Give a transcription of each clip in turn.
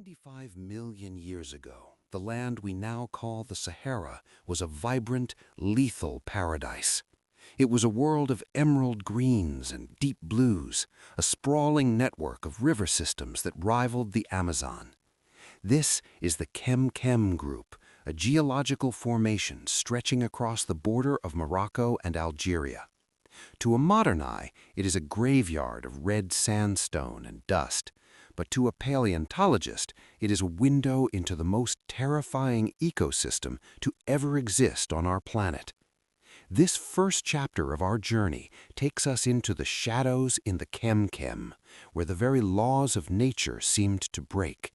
75 million years ago, the land we now call the Sahara was a vibrant, lethal paradise. It was a world of emerald greens and deep blues, a sprawling network of river systems that rivaled the Amazon. This is the Caiman group, a geological formation stretching across the border of Morocco and Algeria. To a modern eye, it is a graveyard of red sandstone and dust, but to a paleontologist, it is a window into the most terrifying ecosystem to ever exist on our planet. This first chapter of our journey takes us into the shadows in the Caiman, where the very laws of nature seemed to break.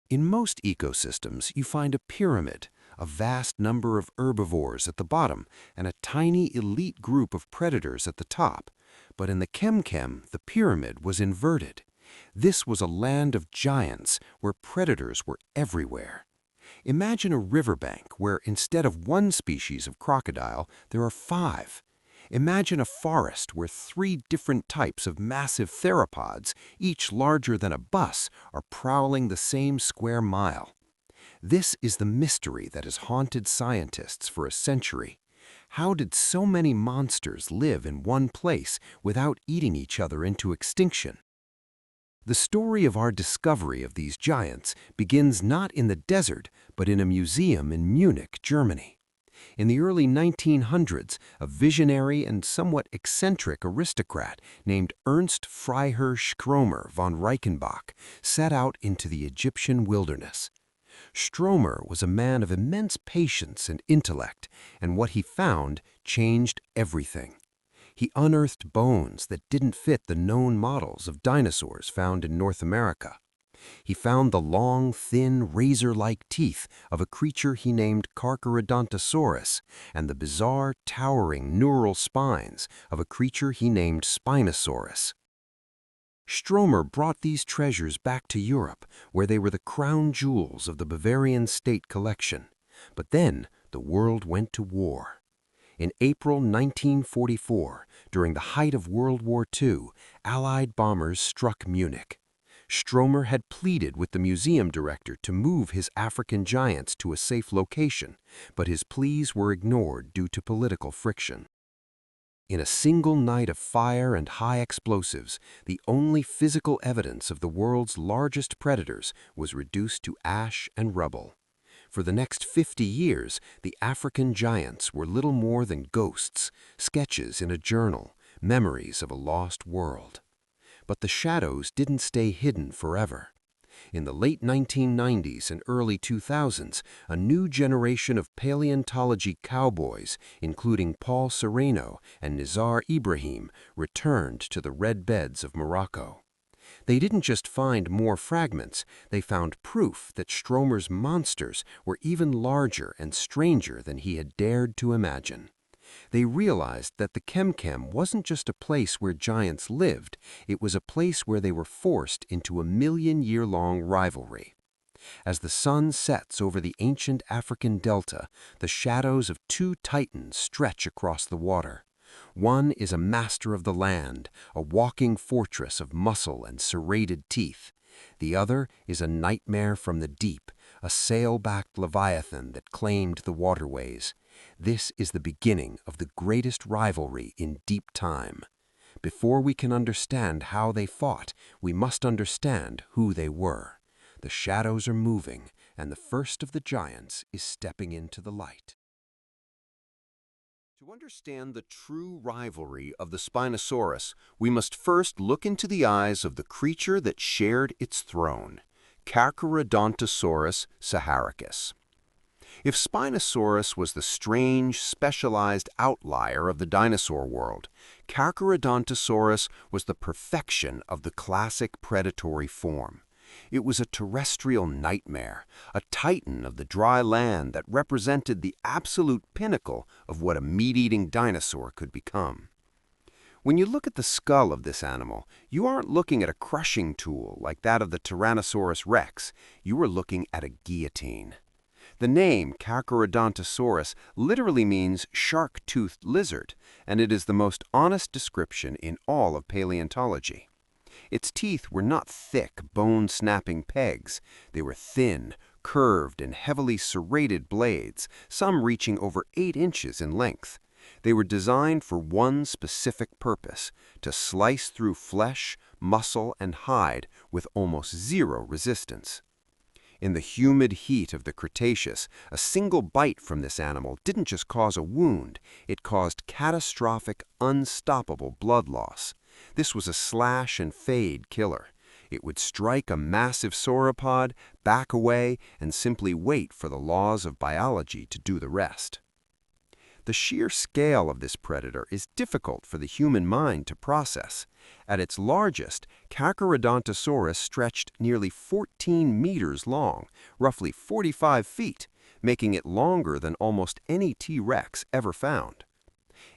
In most ecosystems, you find a pyramid, a vast number of herbivores at the bottom, and a tiny elite group of predators at the top. But in the Caiman, the pyramid was inverted. This was a land of giants where predators were everywhere. Imagine a riverbank where instead of one species of crocodile, there are 5. Imagine a forest where 3 different types of massive theropods, each larger than a bus, are prowling the same square mile. This is the mystery that has haunted scientists for a century. How did so many monsters live in one place without eating each other into extinction? The story of our discovery of these giants begins not in the desert, but in a museum in Munich, Germany. In the early 1900s, a visionary and somewhat eccentric aristocrat named Ernst Freiherr Stromer von Reichenbach set out into the Egyptian wilderness. Stromer was a man of immense patience and intellect, and what he found changed everything. He unearthed bones that didn't fit the known models of dinosaurs found in North America. He found the long, thin, razor-like teeth of a creature he named Carcharodontosaurus and the bizarre, towering neural spines of a creature he named Spinosaurus. Stromer brought these treasures back to Europe, where they were the crown jewels of the Bavarian state collection. But then the world went to war. In April 1944, during the height of World War II, Allied bombers struck Munich. Stromer had pleaded with the museum director to move his African giants to a safe location, but his pleas were ignored due to political friction. In a single night of fire and high explosives, the only physical evidence of the world's largest predators was reduced to ash and rubble. For the next 50 years, the African giants were little more than ghosts, sketches in a journal, memories of a lost world. But the shadows didn't stay hidden forever. In the late 1990s and early 2000s, a new generation of paleontology cowboys, including Paul Sereno and Nizar Ibrahim, returned to the red beds of Morocco. They didn't just find more fragments, they found proof that Stromer's monsters were even larger and stranger than he had dared to imagine. They realized that the Caiman wasn't just a place where giants lived, it was a place where they were forced into a million-year-long rivalry. As the sun sets over the ancient African delta, the shadows of 2 titans stretch across the water. One is a master of the land, a walking fortress of muscle and serrated teeth. The other is a nightmare from the deep, a sail-backed leviathan that claimed the waterways. This is the beginning of the greatest rivalry in deep time. Before we can understand how they fought, we must understand who they were. The shadows are moving, and the first of the giants is stepping into the light. To understand the true rivalry of the Spinosaurus, we must first look into the eyes of the creature that shared its throne, Carcharodontosaurus saharicus. If Spinosaurus was the strange, specialized outlier of the dinosaur world, Carcharodontosaurus was the perfection of the classic predatory form. It was a terrestrial nightmare, a titan of the dry land that represented the absolute pinnacle of what a meat-eating dinosaur could become. When you look at the skull of this animal, you aren't looking at a crushing tool like that of the Tyrannosaurus Rex, you are looking at a guillotine. The name Carcharodontosaurus literally means shark-toothed lizard, and it is the most honest description in all of paleontology. Its teeth were not thick, bone-snapping pegs. They were thin, curved, and heavily serrated blades, some reaching over 8 inches in length. They were designed for one specific purpose: to slice through flesh, muscle, and hide with almost zero resistance. In the humid heat of the Cretaceous, a single bite from this animal didn't just cause a wound, it caused catastrophic, unstoppable blood loss. This was a slash-and-fade killer. It would strike a massive sauropod, back away, and simply wait for the laws of biology to do the rest. The sheer scale of this predator is difficult for the human mind to process. At its largest, Carcharodontosaurus stretched nearly 14 meters long, roughly 45 feet, making it longer than almost any T-Rex ever found.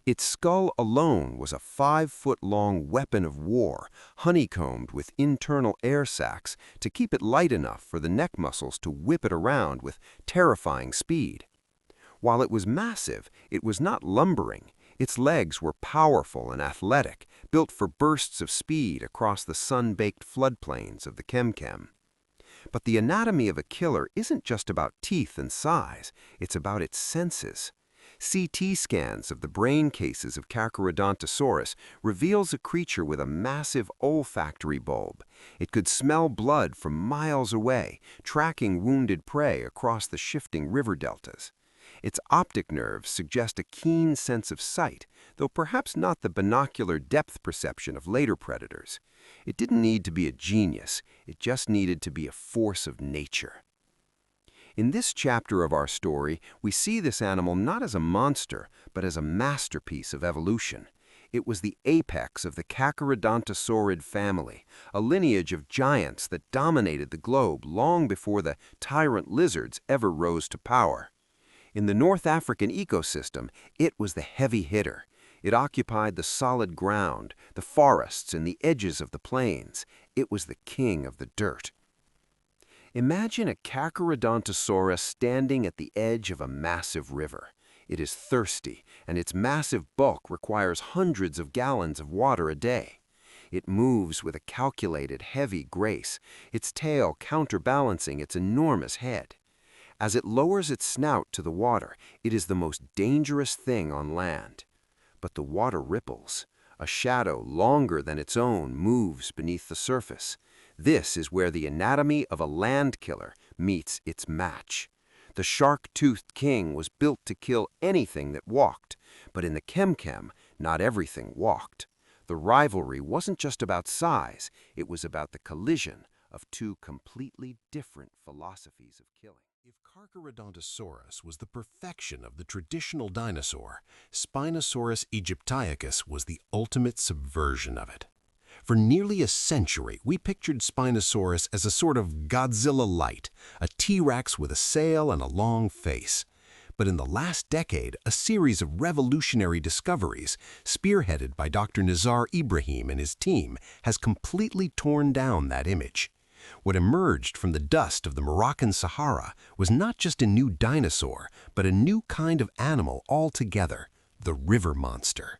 Its skull alone was a 5-foot-long weapon of war, honeycombed with internal air sacs to keep it light enough for the neck muscles to whip it around with terrifying speed. While it was massive, it was not lumbering. Its legs were powerful and athletic, built for bursts of speed across the sun-baked floodplains of the Chem-Chem. But the anatomy of a killer isn't just about teeth and size, it's about its senses. CT scans of the brain cases of Carcharodontosaurus reveals a creature with a massive olfactory bulb. It could smell blood from miles away, tracking wounded prey across the shifting river deltas. Its optic nerves suggest a keen sense of sight, though perhaps not the binocular depth perception of later predators. It didn't need to be a genius, it just needed to be a force of nature. In this chapter of our story, we see this animal not as a monster, but as a masterpiece of evolution. It was the apex of the Carcharodontosaurid family, a lineage of giants that dominated the globe long before the tyrant lizards ever rose to power. In the North African ecosystem, it was the heavy hitter. It occupied the solid ground, the forests, and the edges of the plains. It was the king of the dirt. Imagine a Carcharodontosaurus standing at the edge of a massive river. It is thirsty, and its massive bulk requires hundreds of gallons of water a day. It moves with a calculated, heavy grace, its tail counterbalancing its enormous head. As it lowers its snout to the water, it is the most dangerous thing on land. But the water ripples. A shadow longer than its own moves beneath the surface. This is where the anatomy of a land killer meets its match. The shark-toothed king was built to kill anything that walked, but in the Chem-Chem, not everything walked. The rivalry wasn't just about size, it was about the collision of two completely different philosophies of killing. If Carcharodontosaurus was the perfection of the traditional dinosaur, Spinosaurus aegyptiacus was the ultimate subversion of it. For nearly a century, we pictured Spinosaurus as a sort of Godzilla light, a T-Rex with a sail and a long face. But in the last decade, a series of revolutionary discoveries, spearheaded by Dr. Nizar Ibrahim and his team, has completely torn down that image. What emerged from the dust of the Moroccan Sahara was not just a new dinosaur, but a new kind of animal altogether, the river monster.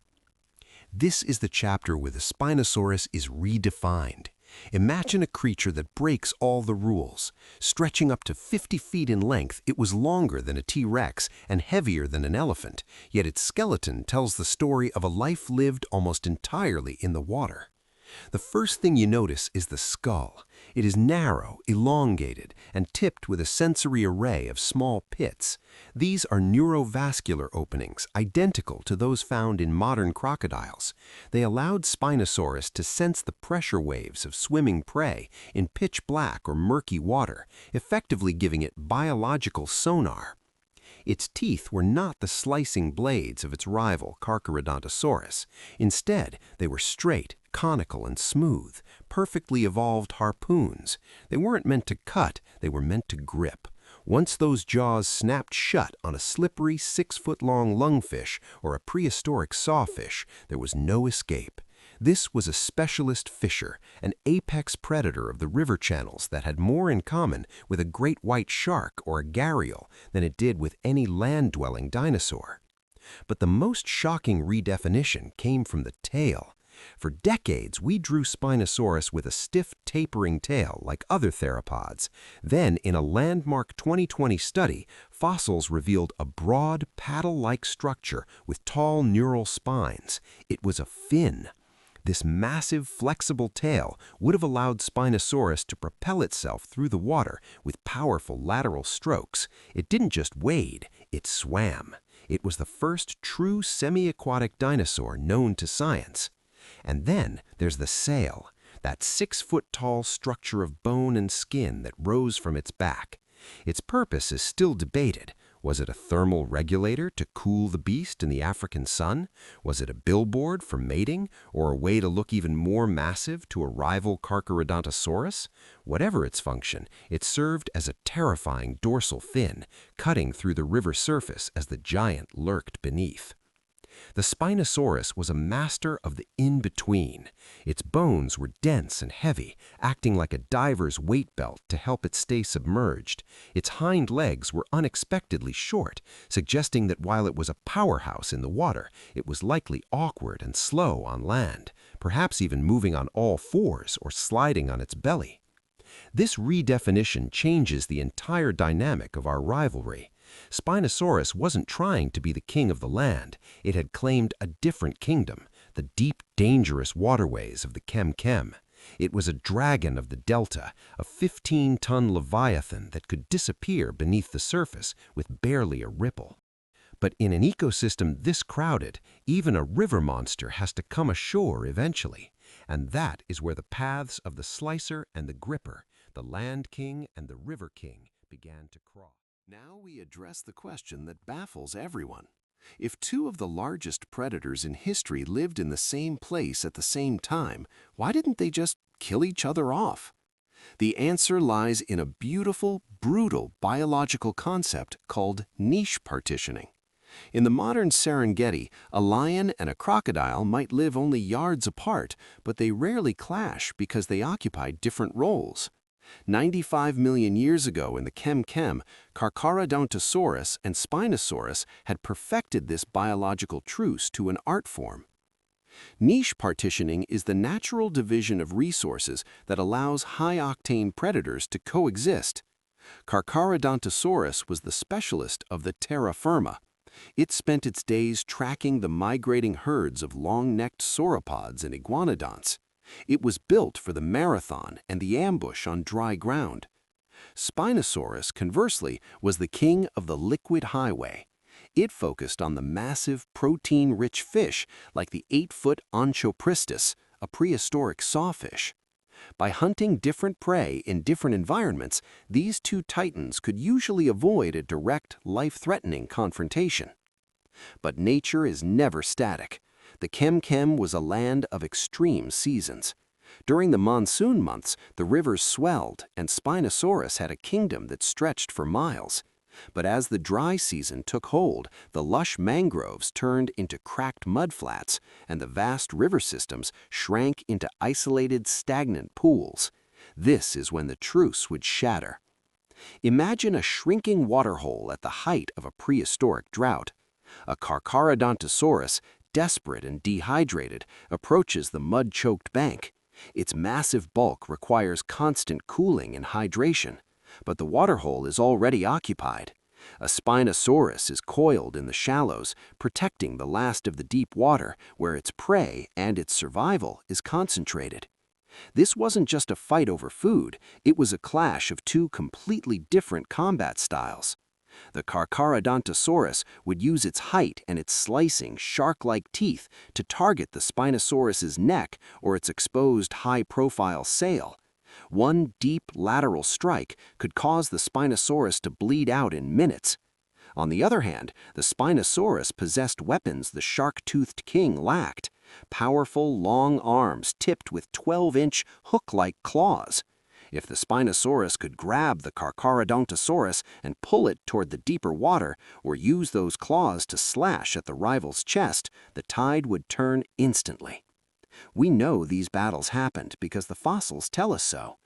This is the chapter where the Spinosaurus is redefined. Imagine a creature that breaks all the rules. Stretching up to 50 feet in length, it was longer than a T-Rex and heavier than an elephant, yet its skeleton tells the story of a life lived almost entirely in the water. The first thing you notice is the skull. It is narrow, elongated, and tipped with a sensory array of small pits. These are neurovascular openings, identical to those found in modern crocodiles. They allowed Spinosaurus to sense the pressure waves of swimming prey in pitch black or murky water, effectively giving it biological sonar. Its teeth were not the slicing blades of its rival Carcharodontosaurus. Instead, they were straight, conical, and smooth, perfectly evolved harpoons. They weren't meant to cut, they were meant to grip. Once those jaws snapped shut on a slippery 6-foot-long lungfish or a prehistoric sawfish, there was no escape. This was a specialist fisher, an apex predator of the river channels that had more in common with a great white shark or a gharial than it did with any land-dwelling dinosaur. But the most shocking redefinition came from the tail. For decades, we drew Spinosaurus with a stiff, tapering tail like other theropods. Then, in a landmark 2020 study, fossils revealed a broad, paddle-like structure with tall neural spines. It was a fin. This massive, flexible tail would have allowed Spinosaurus to propel itself through the water with powerful lateral strokes. It didn't just wade, it swam. It was the first true semi-aquatic dinosaur known to science. And then there's the sail, that 6-foot-tall structure of bone and skin that rose from its back. Its purpose is still debated. Was it a thermal regulator to cool the beast in the African sun? Was it a billboard for mating, or a way to look even more massive to a rival Carcharodontosaurus? Whatever its function, it served as a terrifying dorsal fin, cutting through the river surface as the giant lurked beneath. The Spinosaurus was a master of the in-between. Its bones were dense and heavy, acting like a diver's weight belt to help it stay submerged. Its hind legs were unexpectedly short, suggesting that while it was a powerhouse in the water, it was likely awkward and slow on land, perhaps even moving on all fours or sliding on its belly. This redefinition changes the entire dynamic of our rivalry. Spinosaurus wasn't trying to be the king of the land. It had claimed a different kingdom, the deep, dangerous waterways of the Chem-Chem. It was a dragon of the delta, a 15-ton leviathan that could disappear beneath the surface with barely a ripple. But in an ecosystem this crowded, even a river monster has to come ashore eventually. And that is where the paths of the slicer and the gripper, the land king and the river king, began to cross. Now we address the question that baffles everyone. If two of the largest predators in history lived in the same place at the same time, why didn't they just kill each other off? The answer lies in a beautiful, brutal biological concept called niche partitioning. In the modern Serengeti, a lion and a crocodile might live only yards apart, but they rarely clash because they occupy different roles. 95 million years ago in the Chem-Chem, Carcharodontosaurus and Spinosaurus had perfected this biological truce to an art form. Niche partitioning is the natural division of resources that allows high-octane predators to coexist. Carcharodontosaurus was the specialist of the terra firma. It spent its days tracking the migrating herds of long-necked sauropods and iguanodonts. It was built for the marathon and the ambush on dry ground. Spinosaurus, conversely, was the king of the liquid highway. It focused on the massive, protein-rich fish like the 8-foot Onchopristis, a prehistoric sawfish. By hunting different prey in different environments, these two titans could usually avoid a direct, life-threatening confrontation. But nature is never static. The Chem-Chem was a land of extreme seasons. During the monsoon months, the rivers swelled, and Spinosaurus had a kingdom that stretched for miles. But as the dry season took hold, the lush mangroves turned into cracked mudflats, and the vast river systems shrank into isolated, stagnant pools. This is when the truce would shatter. Imagine a shrinking waterhole at the height of a prehistoric drought. A Carcharodontosaurus, desperate and dehydrated, approaches the mud-choked bank. Its massive bulk requires constant cooling and hydration, but the waterhole is already occupied. A Spinosaurus is coiled in the shallows, protecting the last of the deep water where its prey and its survival is concentrated. This wasn't just a fight over food, it was a clash of two completely different combat styles. The Carcharodontosaurus would use its height and its slicing, shark-like teeth to target the Spinosaurus's neck or its exposed high-profile sail. One deep lateral strike could cause the Spinosaurus to bleed out in minutes. On the other hand, the Spinosaurus possessed weapons the shark-toothed king lacked: powerful, long arms tipped with 12-inch hook-like claws. If the Spinosaurus could grab the Carcharodontosaurus and pull it toward the deeper water, or use those claws to slash at the rival's chest, the tide would turn instantly. We know these battles happened because the fossils tell us so.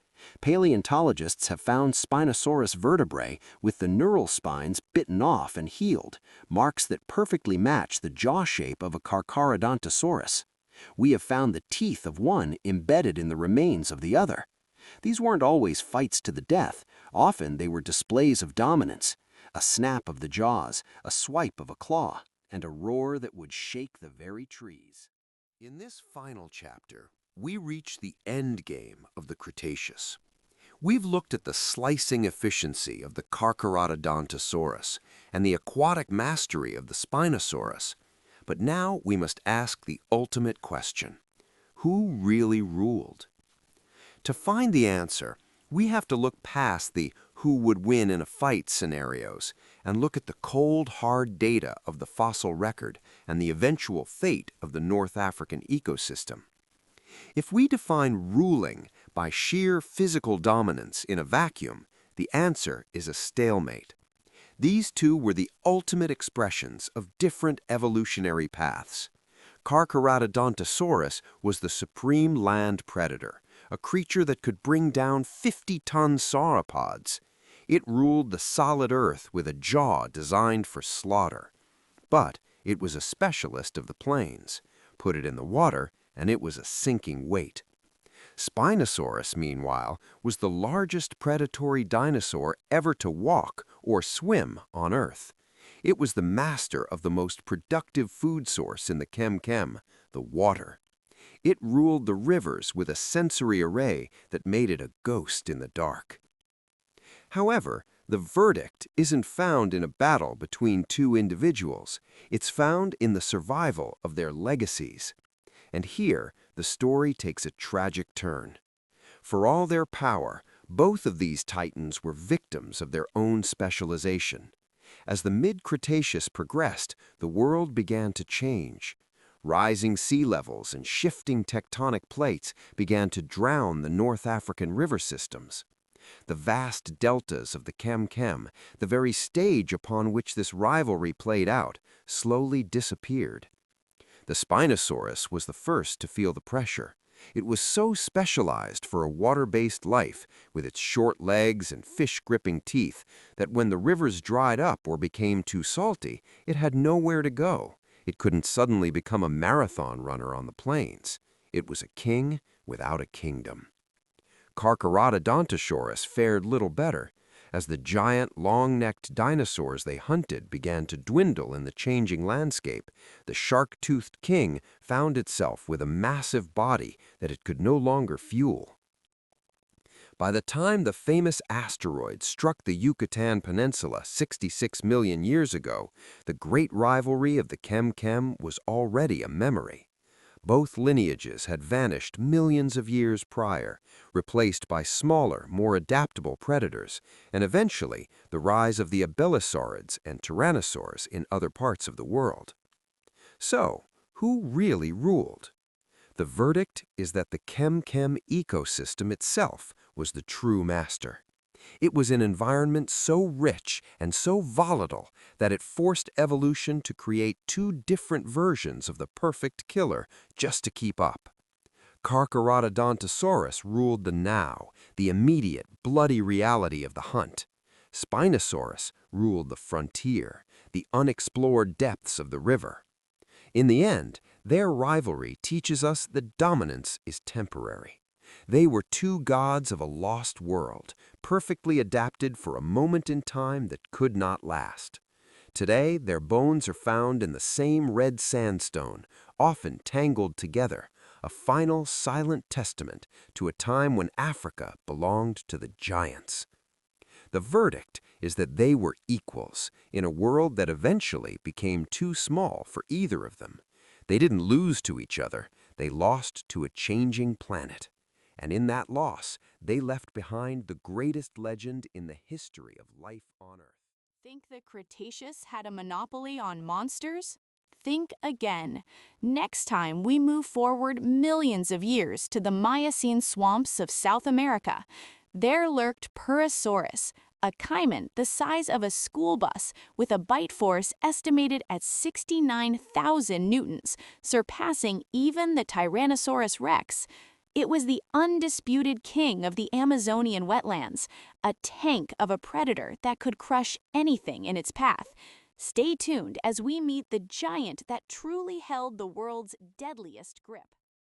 Paleontologists have found Spinosaurus vertebrae with the neural spines bitten off and healed, marks that perfectly match the jaw shape of a Carcharodontosaurus. We have found the teeth of one embedded in the remains of the other. These weren't always fights to the death. Often they were displays of dominance. A snap of the jaws, a swipe of a claw, and a roar that would shake the very trees. In this final chapter, we reach the end game of the Cretaceous. We've looked at the slicing efficiency of the Carcharodontosaurus and the aquatic mastery of the Spinosaurus. But now we must ask the ultimate question: who really ruled? To find the answer, we have to look past the who would win in a fight scenarios and look at the cold, hard data of the fossil record and the eventual fate of the North African ecosystem. If we define ruling by sheer physical dominance in a vacuum, the answer is a stalemate. These two were the ultimate expressions of different evolutionary paths. Carcharodontosaurus was the supreme land predator, a creature that could bring down 50-ton sauropods. It ruled the solid earth with a jaw designed for slaughter. But it was a specialist of the plains. Put it in the water, and it was a sinking weight. Spinosaurus, meanwhile, was the largest predatory dinosaur ever to walk or swim on Earth. It was the master of the most productive food source in the Chem, the water. It ruled the rivers with a sensory array that made it a ghost in the dark. However, the verdict isn't found in a battle between two individuals. It's found in the survival of their legacies. And here, the story takes a tragic turn. For all their power, both of these titans were victims of their own specialization. As the mid-Cretaceous progressed, the world began to change. Rising sea levels and shifting tectonic plates began to drown the North African river systems. The vast deltas of the Chem, the very stage upon which this rivalry played out, slowly disappeared. The Spinosaurus was the first to feel the pressure. It was so specialized for a water-based life, with its short legs and fish-gripping teeth, that when the rivers dried up or became too salty, it had nowhere to go. It couldn't suddenly become a marathon runner on the plains. It was a king without a kingdom. Carcharodontosaurus fared little better. As the giant, long-necked dinosaurs they hunted began to dwindle in the changing landscape, the shark-toothed king found itself with a massive body that it could no longer fuel. By the time the famous asteroid struck the Yucatan Peninsula 66 million years ago, the great rivalry of the Chem was already a memory. Both lineages had vanished millions of years prior, replaced by smaller, more adaptable predators, and eventually the rise of the abelisaurids and tyrannosaurs in other parts of the world. So, who really ruled? The verdict is that the Chem ecosystem itself was the true master. It was an environment so rich and so volatile that it forced evolution to create two different versions of the perfect killer just to keep up. Carcharodontosaurus ruled the now, the immediate, bloody reality of the hunt. Spinosaurus ruled the frontier, the unexplored depths of the river. In the end, their rivalry teaches us that dominance is temporary. They were two gods of a lost world, perfectly adapted for a moment in time that could not last. Today, their bones are found in the same red sandstone, often tangled together, a final silent testament to a time when Africa belonged to the giants. The verdict is that they were equals in a world that eventually became too small for either of them. They didn't lose to each other, they lost to a changing planet. And in that loss, they left behind the greatest legend in the history of life on Earth. Think the Cretaceous had a monopoly on monsters? Think again. Next time we move forward millions of years to the Miocene swamps of South America, there lurked Purussaurus, a caiman the size of a school bus with a bite force estimated at 69,000 newtons, surpassing even the Tyrannosaurus Rex. It was the undisputed king of the Amazonian wetlands, a tank of a predator that could crush anything in its path. Stay tuned as we meet the giant that truly held the world's deadliest grip.